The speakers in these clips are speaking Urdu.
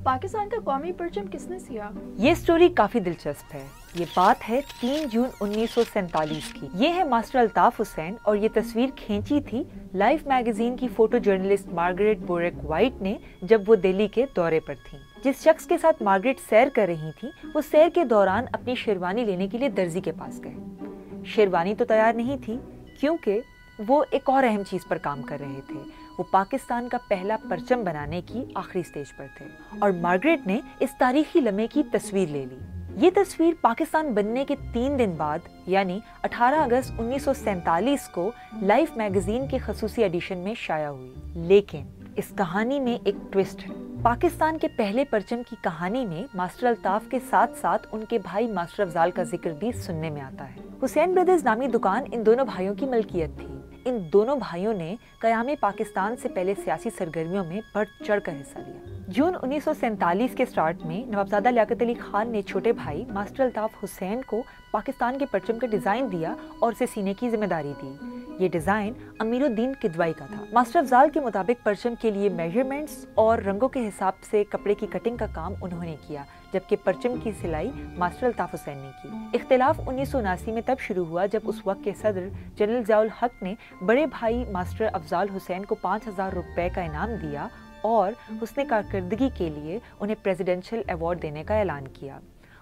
پاکستان کا قومی پرچم کس نے سیا؟ یہ سٹوری کافی دلچسپ ہے۔ یہ بات ہے 3 جون 1947 کی۔ یہ ہے ماسٹر الطاف حسین اور یہ تصویر کھینچی تھی لائف میگزین کی photo journalist Margaret boric white نے جب وہ دہلی کے دورے پر تھیں۔ جس شخص کے ساتھ مارگریٹ سیر کر رہی تھی وہ سیر کے دوران اپنی شیروانی لینے کے لیے درزی کے پاس گئے۔ شیروانی تو تیار نہیں تھی کیونکہ وہ ایک اور اہم چیز پر کام کر رہے تھے۔ وہ پاکستان کا پہلا پرچم بنانے کی آخری سٹیج پر تھے اور مارگریٹ نے اس تاریخی لمحے کی تصویر لے لی۔ یہ تصویر پاکستان بننے کے 3 دن بعد یعنی 18 اگست 1947 کو لائف میگزین کے خصوصی ایڈیشن میں شائع ہوئی۔ لیکن اس کہانی میں ایک ٹوسٹ ہے۔ پاکستان کے پہلے پرچم کی کہانی میں ماسٹر الطاف کے ساتھ ساتھ ان کے بھائی ماسٹر افضال کا ذکر بھی سننے میں آتا ہے۔ حسین بردرز نامی دکان ان دونوں بھائیوں کی ملکیت تھی۔ ان دونوں بھائیوں نے قیام پاکستان سے پہلے سیاسی سرگرمیوں میں بڑھ چڑھ کر حصہ لیا۔ جون 1947 کے سٹارٹ میں نوابزادہ لیاقت علی خان نے چھوٹے بھائی ماسٹر الطاف حسین کو پاکستان کے پرچم کا ڈیزائن دیا اور اسے سینے کی ذمہ داری دی۔ یہ ڈیزائن امیر الدین کدوائی کا تھا۔ ماسٹر افضال کے مطابق پرچم کے لیے میجرمنٹس اور رنگوں کے حساب سے کپڑے کی کٹنگ کا کام انہوں نے کیا، جبکہ پرچم کی سلائی ماسٹر الطاف حسین نے کی۔ اختلاف 1979 میں تب شروع ہوا جب اس وقت کے صدر جنرل ضیاء الحق نے بڑے بھائی ماسٹر افضال حسین کو 5000 روپے کا انعام دیا اور حسن کارکردگی کے لیے انہیں پریزیڈنشل ایوارڈ دینے کا اعلان کیا۔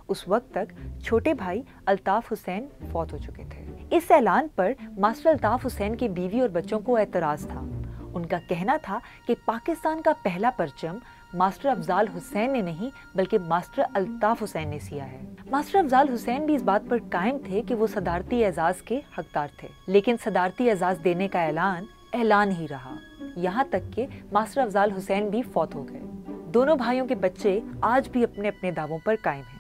اس وقت تک چھوٹے بھائی الطاف حسین فوت ہو چکے تھے۔ اس اعلان پر ماسٹر الطاف حسین کی بیوی اور بچوں کو اعتراض تھا۔ ان کا کہنا تھا کہ پاکستان کا پہلا پرچم ماسٹر افضال حسین نے نہیں بلکہ ماسٹر الطاف حسین نے سیا ہے۔ ماسٹر افضال حسین بھی اس بات پر قائم تھے کہ وہ صدارتی اعزاز کے حقدار تھے، لیکن صدارتی اعزاز دینے کا اعلان ہی رہا، یہاں تک کہ ماسٹر افضال حسین بھی فوت ہو گئے۔ دونوں بھائیوں کے بچے آج بھی اپنے اپنے دعووں پر قائم ہیں۔